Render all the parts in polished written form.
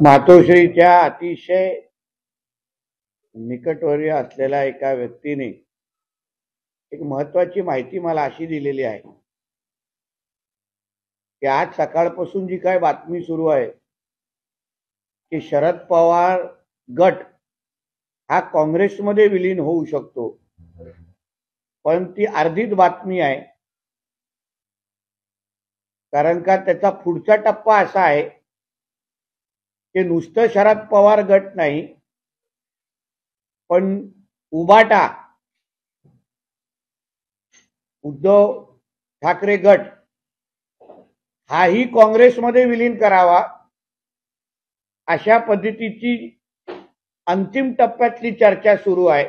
मातोश्रीच्या अतिशय निकटवर्य असलेल्या एका व्यक्तीने एक महत्वाची माहिती मला अशी दिलेली आहे की आज सकाळपासून जी काय बातमी सुरू आहे की शरद पवार गट हा काँग्रेसमध्ये विलीन होऊ शकतो, पण ती अर्धीच बातमी आहे. कारण का त्याचा पुढचा टप्पा असा आहे की नुसतं शरद पवार गट नाही, पण उबाटा उद्धव ठाकरे गट हाही काँग्रेसमध्ये विलीन करावा अशा पद्धतीची अंतिम टप्प्यातली चर्चा सुरू आहे.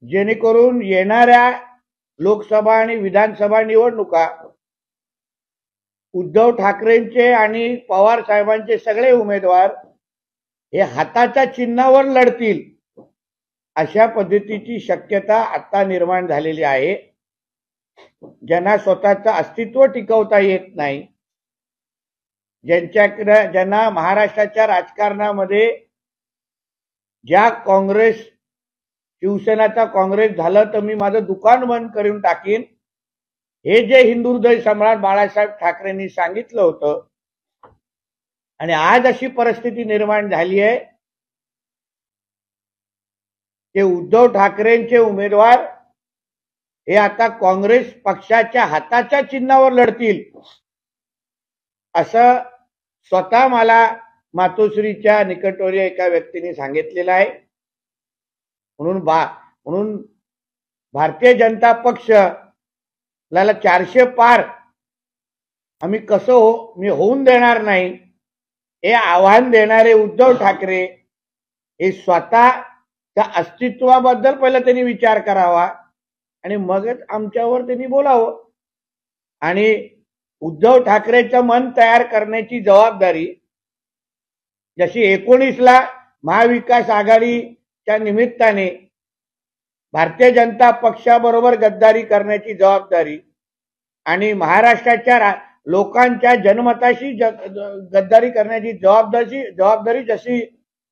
जेणेकरून येणाऱ्या लोकसभा आणि विधानसभा निवडणुका उद्धव ठाकरेंचे आणि पवार साहेबांचे सगळे उमेदवार हे हाताच्या चिन्हावर लढतील अशा पद्धतीची शक्यता आता निर्माण झालेली आहे. ज्यांना स्वतःचं अस्तित्व टिकवता येत नाही, ज्यांना महाराष्ट्राच्या राजकारणामध्ये ज्या काँग्रेस शिवसेनाचा काँग्रेस झालं तर मी माझं दुकान बंद करून टाकीन, हे जे हिंदू हृदय सम्राट बाळासाहेब ठाकरेंनी सांगितलं होतं, आणि आज अशी परिस्थिती निर्माण झाली आहे की उद्धव ठाकरेंचे उमेदवार हे आता काँग्रेस पक्षाच्या हाताच्या चिन्हावर लढतील असं स्वतः मला मातोश्रीच्या निकटवर्य एका व्यक्तीने सांगितलेलं आहे. म्हणून भारतीय जनता पक्ष ला 400 पार आम्ही कसं मी होऊन देणार नाही हे आव्हान देणारे उद्धव ठाकरे हे स्वतःच्या अस्तित्वाबद्दल पहिला त्यांनी विचार करावा आणि मगच आमच्यावर त्यांनी बोलावं. आणि उद्धव ठाकरेचं मन तयार करण्याची जबाबदारी जशी 19ला महाविकास आघाडीच्या निमित्ताने भारतीय जनता पक्षाबरोबर गद्दारी करण्याची जबाबदारी आणि महाराष्ट्राच्या लोकांच्या जनमताशी गद्दारी करण्याची जबाबदारी जशी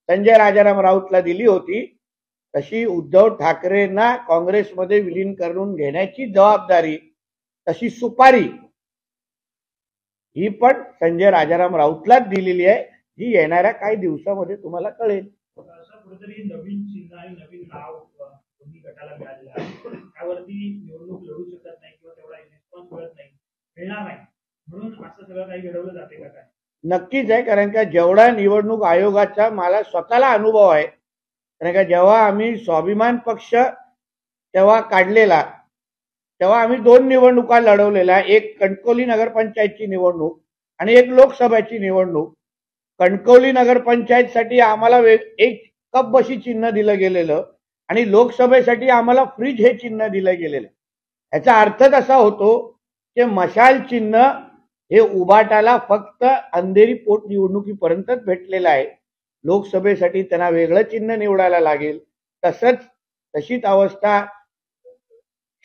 संजय राजाराम राऊतला दिली होती, तशी उद्धव ठाकरेंना काँग्रेसमध्ये विलीन करून घेण्याची जबाबदारी, तशी सुपारी ही पण संजय राजाराम राऊतलाच दिलेली आहे, जी येणाऱ्या काही दिवसामध्ये तुम्हाला कळेल. नवीन चिन्ह आणि नवीन नाव दोन्ही गटाला मिळालेलं आहे, त्यावरती निवडणूक लढू शकत नाही किंवा तेवढा रिस्पॉन्स मिळत नाही, मिळणार नाही, म्हणून असं सगळं काही घडवलं जाते का? काय नक्कीच आहे. कारण का जेवढा निवडणूक आयोगाचा मला स्वतःला अनुभव आहे, कारण का जेव्हा आम्ही स्वाभिमान पक्ष तेव्हा काढलेला, तेव्हा आम्ही 2 निवडणुका लढवलेल्या, एक कणकवली नगरपंचायतची निवडणूक आणि एक लोकसभेची निवडणूक. कणकवली नगरपंचायतसाठी आम्हाला एक कप बशी चिन्ह दिलं गेलेलं आणि लोकसभेसाठी आम्हाला फ्रीज हे चिन्ह दिलं गेलेलं. याचा अर्थच असा होतो की मशाल चिन्ह हे उबाटाला फक्त अंधेरी पोटनिवडणुकीपर्यंतच भेटलेलं आहे. लोकसभेसाठी त्यांना वेगळं चिन्ह निवडायला लागेल. तशीच अवस्था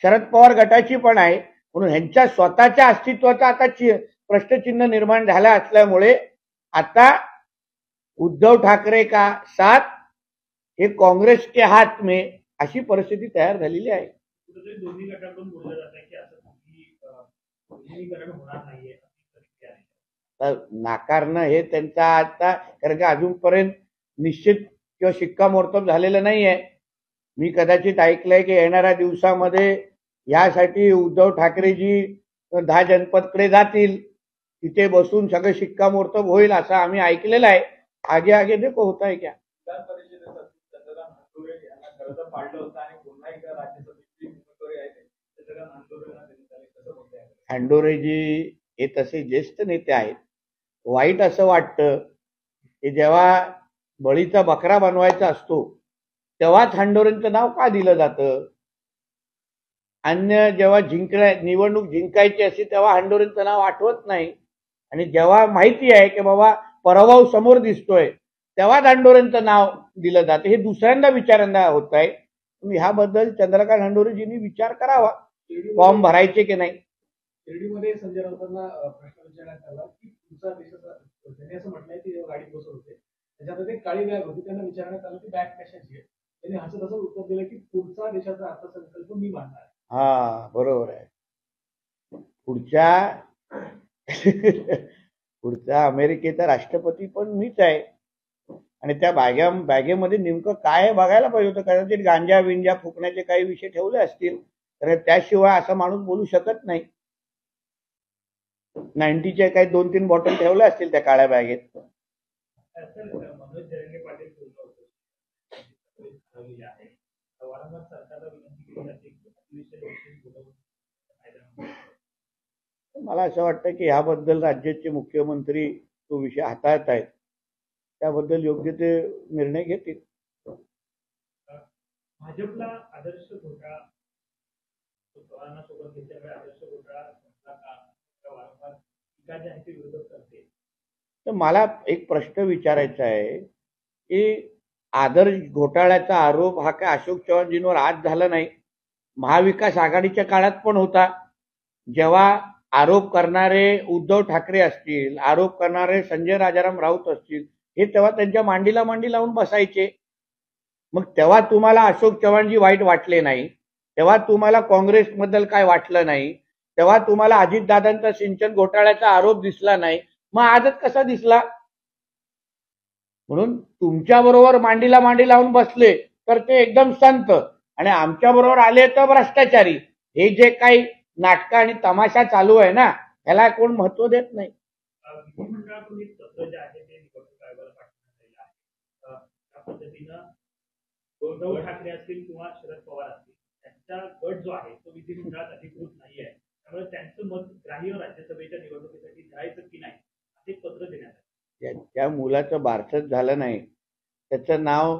शरद पवार गटाची पण आहे. म्हणून ह्यांच्या स्वतःच्या अस्तित्वाचा आता प्रश्नचिन्ह निर्माण झाला असल्यामुळे आता उद्धव ठाकरे का साथ हे काँग्रेस के हात में अशी परिस्थिती तयार झालेली आहे. दोन्ही गटाकडून बोललं जात आहे की असं विलीनीकरण होणार नाहीये, नाकारणं हे त्यांचा आता, कारण का अजूनपर्यंत निश्चित किंवा शिक्कामोर्तब झालेलं नाहीये. मी कदाचित ऐकलंय की येणाऱ्या दिवसामध्ये यासाठी उद्धव ठाकरेजी 10 जनपदकडे जातील, तिथे बसून सगळं शिक्कामोर्तब होईल असं आम्ही ऐकलेलं आहे. आगे देखो होता है क्या. हंडोरेजी हे तसे ज्येष्ठ नेते आहेत. वाईट असं वाटतं की जेव्हा बळीचा बकरा बनवायचा असतो तेव्हाच हंडोरेंचं नाव का दिलं जातं. अन्य जेव्हा निवडणूक जिंकायची असते तेव्हा हंडोरेंचं नाव आठवत नाही, आणि जेव्हा माहिती आहे की बाबा पराभव समोर दिसतोय तेव्हाच हंडोरेंचं नाव दिलं जातं. हे दुसऱ्यांदा विचारांना होत आहे. ह्याबद्दल चंद्रकांत हंडोरेजींनी विचार करावा, फॉर्म भरायचे की नाही. शिर्डीमध्ये संजय राऊतांना प्रश्न विचारण्यात आला की तुमचा देशाचा त्यांनी असं म्हटलंय की जेव्हा गाडीत बसत होते त्याच्यामध्ये एक काळी बॅग होती, त्यांना विचारण्यात आलं की बॅग कशाची आहे. त्यांनी असं तसं उत्तर दिलं की पुढचा देशाचा अर्थसंकल्प मी मांडणार. हा बरोबर आहे. पुढच्या पुढचा अमेरिकेचा राष्ट्रपती पण मीच आहे. आणि त्या बॅगेमध्ये नेमकं काय बघायला पाहिजे होतं. कदाचित गांजा विंजा फुकण्याचे काही विषय ठेवले असतील, तर त्याशिवाय असा माणूस बोलू शकत नाही. 90च्या काही 2-3 बॉटल ठेवल्या असतील त्या काळ्या बॅगेत. मनोज जरंगे पाटील बोललो होतो आहे वारंवार सरकारला विनंती केली जाते की अतिविषय विषयी बोलवून मला असं वाटतं की ह्याबद्दल राज्याचे मुख्यमंत्री तो विषय हाताळत आहेत, त्याबद्दल योग्य ते निर्णय घेतील. भाजपला आदर्श घोटाळा पवारांना सोबत घेतल्यामुळे आदर्श घोटाळा का वारंवार टीका जी आहे ती विरोधक करते. तर मला एक प्रश्न विचारायचा आहे की आदर्श घोटाळ्याचा आरोप हा काय अशोक चव्हाणजींवर आज झाला नाही, महाविकास आघाडीच्या काळात पण होता. जेव्हा आरोप करणारे उद्धव ठाकरे असतील, आरोप करणारे संजय राजाराम राऊत असतील, हे तेव्हा त्यांच्या मांडीला मांडी लावून बसायचे. मग तेव्हा तुम्हाला अशोक चव्हाणजी वाईट वाटले नाही, तेव्हा तुम्हाला काँग्रेसबद्दल काय वाटलं नाही, तेव्हा तुम्हाला अजितदादांचा सिंचन घोटाळ्याचा आरोप दिसला नाही, मग आजच कसा दिसला? म्हणून तुमच्या बरोबर मांडीला मांडी लावून बसले तर ते एकदम संत, आणि आमच्या बरोबर आले तर भ्रष्टाचारी. हे जे काही नाटक आणि तमाशा चालू आहे ना, ह्याला कोण महत्व देत नाही. विधिमंडळातून एक पत्र जे आहे ते निवडणूक आयोगाला पाठवण्यात आलेलं आहे. त्या पद्धतीनं उद्धव ठाकरे असतील किंवा शरद पवार असतील, त्यांचा गट जो आहे तो विधिमंडळात अधिकृत नाही आहे, त्यामुळे त्यांचं मत ग्राह्य राज्यसभेच्या निवडणुकीसाठी द्यायचं की नाही असे पत्र देण्यात आले. त्या मुलाचं बारसच झालं नाही, त्याचं नाव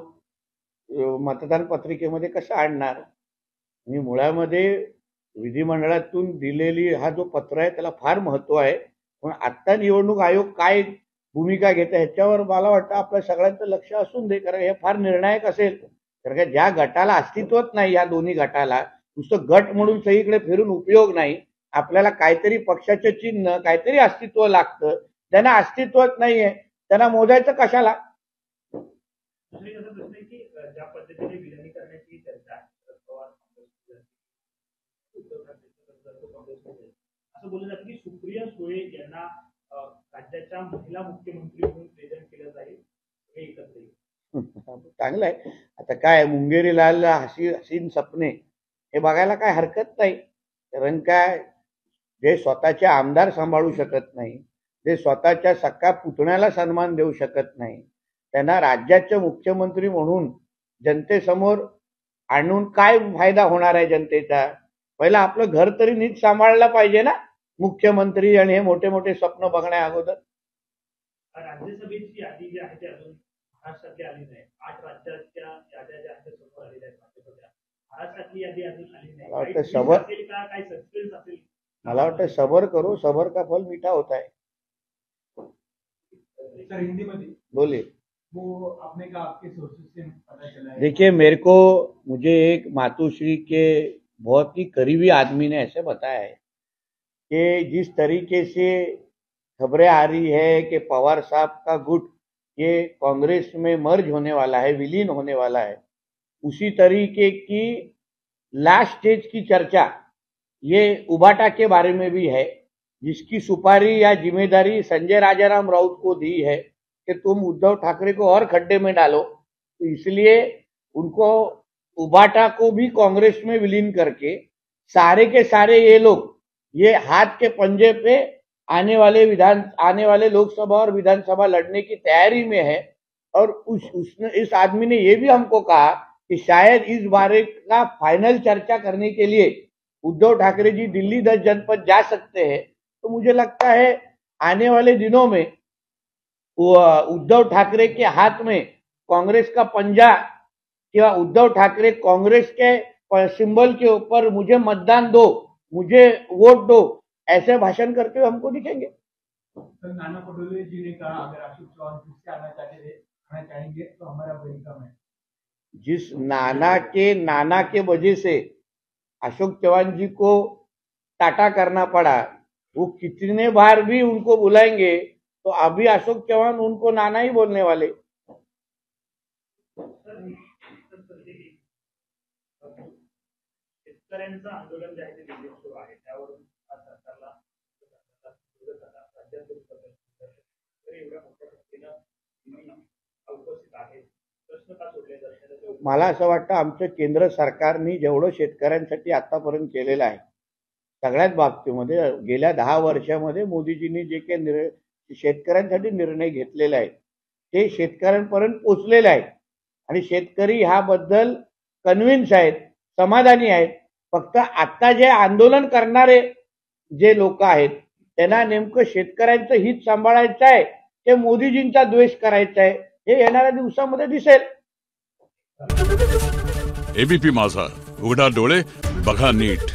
मतदान पत्रिकेमध्ये कसं आणणार? आणि मुळामध्ये विधिमंडळातून दिलेली हा जो पत्र आहे त्याला फार महत्व आहे. पण आता निवडणूक आयोग काय भूमिका घेतं ह्याच्यावर मला वाटतं आपल्या सगळ्यांचं लक्ष असून दे, कारण हे फार निर्णायक असेल. कारण का ज्या गटाला अस्तित्वच नाही, या दोन्ही गटाला नुसतं गट म्हणून सगळीकडे फिरून उपयोग नाही. आपल्याला काहीतरी पक्षाचं चिन्ह, काहीतरी अस्तित्व लागतं. ज्यांना अस्तित्वच नाहीये त्यांना मोजायचं कशाला? दुसरी असा प्रश्न आहे की ज्या पद्धतीने विलिनीकरणाची चर्चा आहे, शरद पवार उद्धव ठाकरे असं बोललं जातं की सुप्रिया सुळे यांना राज्याच्या महिला मुख्यमंत्री म्हणून प्रेझेंट केलं जाईल, हे एकत्र येईल. चांगलं आहे. आता काय मुंगेरी लाल हसीन सपने हे बघायला काय हरकत नाही. कारण काय जे स्वतःचे आमदार सांभाळू शकत नाही, जे स्वतःच्या सख्खा पुतण्याला सन्मान देऊ शकत नाही, त्यांना राज्याचे मुख्यमंत्री म्हणून जनतेसमोर आणून काय फायदा होणार आहे जनतेचा? पहिला आपलं घर तरी नीट सांभाळलं पाहिजे ना मुख्यमंत्री, आणि हे मोठे मोठे स्वप्न बघण्या अगोदर. राज्यसभेची यादी जी आहे ती अजून महाराष्ट्रातली आली नाही. 8 राज्याच्या याद्या ज्या आहेत समोर आलेल्या आहेत भाजपच्या. महाराष्ट्रातली यादी अजून आली नाही. मला वाटतं सबर काय सस्पेन्स असेल? मला वाटतं सबर करो, सबर का फल मीठा होता है. सर हिंदी में बोले. वो आपने कहा आपके सोर्सेज से पता चला है. देखिए मेरे को मुझे एक मातोश्री के बहुत ही करीबी आदमी ने ऐसे बताया है कि जिस तरीके से खबरें आ रही है कि पवार साहब का गुट ये कांग्रेस में मर्ज होने वाला है, विलीन होने वाला है, उसी तरीके की लास्ट स्टेज की चर्चा ये उबाटा के बारे में भी है, जिसकी सुपारी या जिम्मेदारी संजय राजाराम राउत को दी है कि तुम उद्धव ठाकरे को और खड्डे में डालो. तो इसलिए उनको उबाटा को भी कांग्रेस में विलीन करके सारे के सारे ये लोग ये हाथ के पंजे पे आने वाले लोकसभा और विधानसभा लड़ने की तैयारी में है. और उसने इस आदमी ने ये भी हमको कहा कि शायद इस बारे का फाइनल चर्चा करने के लिए उद्धव ठाकरे जी दिल्ली 10 जनपद जा सकते हैं. तो मुझे लगता है आने वाले दिनों में उद्धव ठाकरे के हाथ में कांग्रेस का पंजा या उद्धव ठाकरे कांग्रेस के सिंबल के ऊपर मुझे मतदान दो, मुझे वोट दो, ऐसे भाषण करते हुए हमको दिखेंगे. सर नाना पटोले जी ने कहा अगर अशोक चौहान फिर से आना चाहेंगे तो हमारा वेलकम है. जिस नाना के वजह से अशोक चौहान जी को टाटा करना पड़ा, वो कितने बार भी उनको बुलाएंगे तो अभी अशोक चौहान उनको नाना ही बोलने वाले। शेतकऱ्यांचं आंदोलन जे आहे ते दिल्लीत सुरू आहे, त्यावरून आज सरकारला राज्यात एवढ्या मोठ्या संख्येनं उपस्थित आहे, प्रश्न का सोडले जातात? मला असं वाटतं आमचं केंद्र सरकारने जेवढं शेतकऱ्यांसाठी आतापर्यंत केलेलं आहे सगळ्याच बाबतीमध्ये गेल्या 10 वर्षामध्ये मोदीजींनी जे काही शेतकऱ्यांसाठी निर्णय घेतलेले आहे ते शेतकऱ्यांपर्यंत पोहोचलेले आहे आणि शेतकरी ह्याबद्दल कन्व्हिन्स आहेत, समाधानी आहेत। फक्त आता जे आंदोलन करणारे जे लोक आहेत त्यांना नेमकं शेतकऱ्यांचं हित सांभाळायचं आहे ते मोदीजींचा द्वेष करायचा आहे हे येणाऱ्या दिवसामध्ये दिसेल। एबीपी माझा, उघडा डोळे बघा नीट।